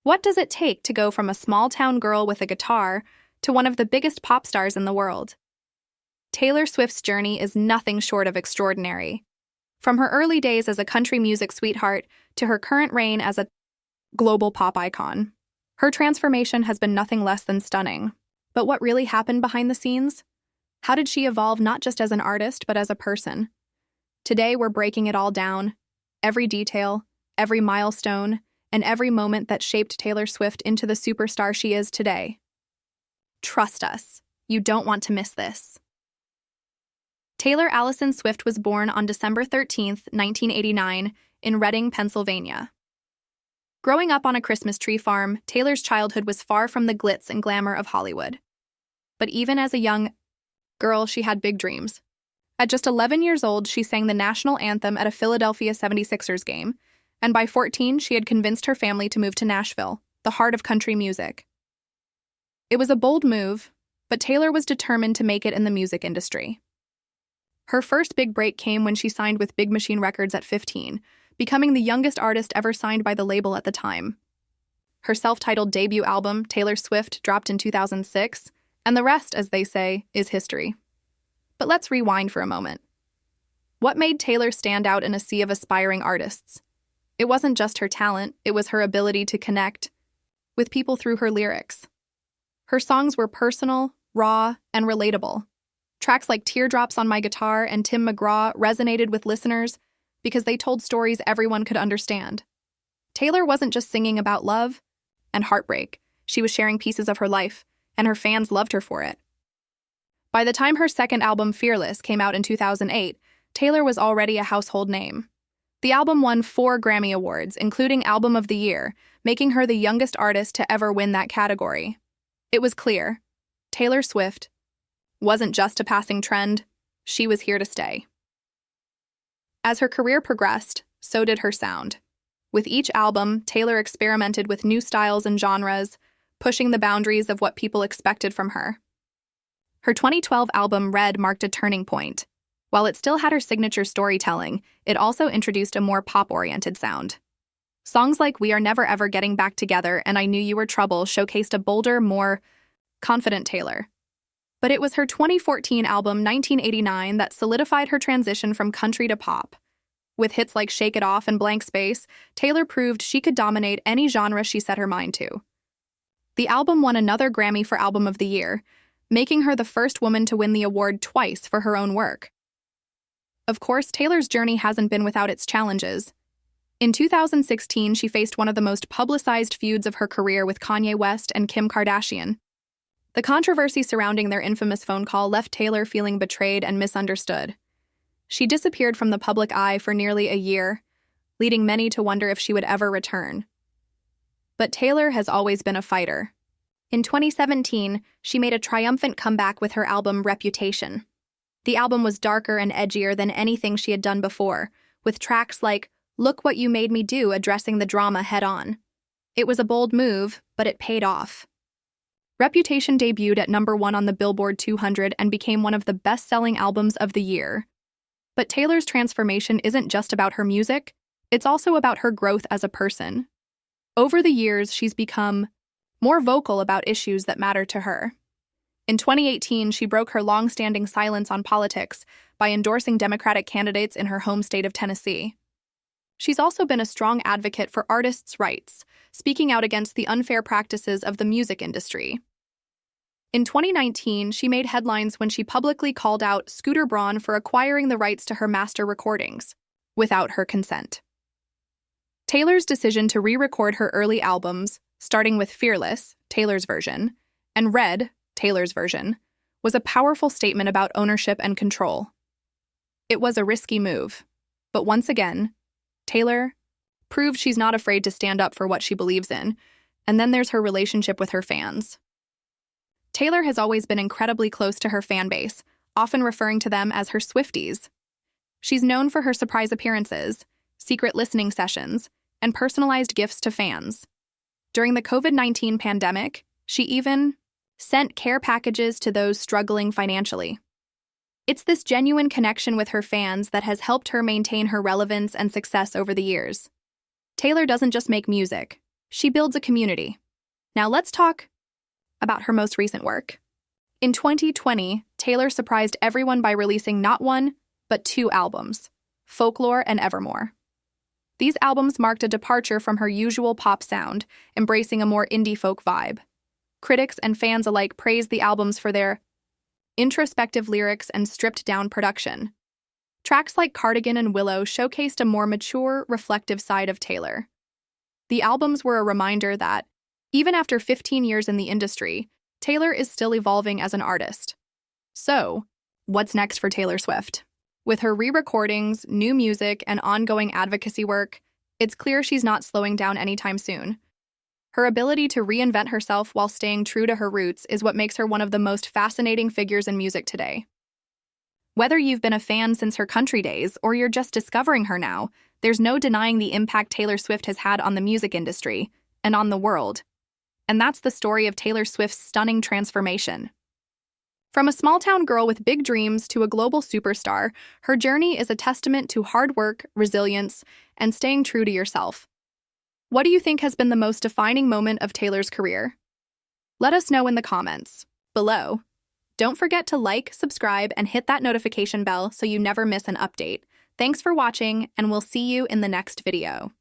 What does it take to go from a small-town girl with a guitar to one of the biggest pop stars in the world? Taylor Swift's journey is nothing short of extraordinary. From her early days as a country music sweetheart to her current reign as a global pop icon, her transformation has been nothing less than stunning. But what really happened behind the scenes? How did she evolve not just as an artist, but as a person? Today, we're breaking it all down. Every detail, every milestone, and every moment that shaped Taylor Swift into the superstar she is today. Trust us, you don't want to miss this. Taylor Allison Swift was born on December 13, 1989, in Reading, Pennsylvania. Growing up on a Christmas tree farm, Taylor's childhood was far from the glitz and glamour of Hollywood. But even as a young girl, she had big dreams. At just 11 years old, she sang the national anthem at a Philadelphia 76ers game, and by 14, she had convinced her family to move to Nashville, the heart of country music. It was a bold move, but Taylor was determined to make it in the music industry. Her first big break came when she signed with Big Machine Records at 15, becoming the youngest artist ever signed by the label at the time. Her self-titled debut album, Taylor Swift, dropped in 2006, and the rest, as they say, is history. But let's rewind for a moment. What made Taylor stand out in a sea of aspiring artists? It wasn't just her talent, it was her ability to connect with people through her lyrics. Her songs were personal, raw, and relatable. Tracks like Teardrops on My Guitar and Tim McGraw resonated with listeners because they told stories everyone could understand. Taylor wasn't just singing about love and heartbreak, she was sharing pieces of her life, and her fans loved her for it. By the time her second album, Fearless, came out in 2008, Taylor was already a household name. The album won 4 Grammy Awards, including Album of the Year, making her the youngest artist to ever win that category. It was clear, Taylor Swift wasn't just a passing trend, she was here to stay. As her career progressed, so did her sound. With each album, Taylor experimented with new styles and genres, pushing the boundaries of what people expected from her. Her 2012 album, Red, marked a turning point. While it still had her signature storytelling, it also introduced a more pop-oriented sound. Songs like We Are Never Ever Getting Back Together and I Knew You Were Trouble showcased a bolder, more confident Taylor. But it was her 2014 album, 1989, that solidified her transition from country to pop. With hits like Shake It Off and Blank Space, Taylor proved she could dominate any genre she set her mind to. The album won another Grammy for Album of the Year, making her the first woman to win the award twice for her own work. Of course, Taylor's journey hasn't been without its challenges. In 2016, she faced one of the most publicized feuds of her career with Kanye West and Kim Kardashian. The controversy surrounding their infamous phone call left Taylor feeling betrayed and misunderstood. She disappeared from the public eye for nearly a year, leading many to wonder if she would ever return. But Taylor has always been a fighter. In 2017, she made a triumphant comeback with her album Reputation. The album was darker and edgier than anything she had done before, with tracks like Look What You Made Me Do addressing the drama head-on. It was a bold move, but it paid off. Reputation debuted at #1 on the Billboard 200 and became one of the best-selling albums of the year. But Taylor's transformation isn't just about her music, it's also about her growth as a person. Over the years, she's become more vocal about issues that matter to her. In 2018, she broke her long-standing silence on politics by endorsing Democratic candidates in her home state of Tennessee. She's also been a strong advocate for artists' rights, speaking out against the unfair practices of the music industry. In 2019, she made headlines when she publicly called out Scooter Braun for acquiring the rights to her master recordings, without her consent. Taylor's decision to re-record her early albums, starting with Fearless, Taylor's version, and Red, Taylor's version, was a powerful statement about ownership and control. It was a risky move, but once again, Taylor proved she's not afraid to stand up for what she believes in, and then there's her relationship with her fans. Taylor has always been incredibly close to her fan base, often referring to them as her Swifties. She's known for her surprise appearances, secret listening sessions, and personalized gifts to fans. During the COVID-19 pandemic, she even sent care packages to those struggling financially. It's this genuine connection with her fans that has helped her maintain her relevance and success over the years. Taylor doesn't just make music, She builds a community. Now let's talk about her most recent work. In 2020, Taylor surprised everyone by releasing not one, but two albums, Folklore and Evermore. These albums marked a departure from her usual pop sound, embracing a more indie folk vibe. Critics and fans alike praised the albums for their introspective lyrics and stripped-down production. Tracks like Cardigan and Willow showcased a more mature, reflective side of Taylor. The albums were a reminder that, even after 15 years in the industry, Taylor is still evolving as an artist. So, what's next for Taylor Swift? With her re-recordings, new music, and ongoing advocacy work, it's clear she's not slowing down anytime soon. Her ability to reinvent herself while staying true to her roots is what makes her one of the most fascinating figures in music today. Whether you've been a fan since her country days or you're just discovering her now, there's no denying the impact Taylor Swift has had on the music industry and on the world. And that's the story of Taylor Swift's stunning transformation. From a small-town girl with big dreams to a global superstar, her journey is a testament to hard work, resilience, and staying true to yourself. What do you think has been the most defining moment of Taylor's career? Let us know in the comments below. Don't forget to like, subscribe, and hit that notification bell so you never miss an update. Thanks for watching, and we'll see you in the next video.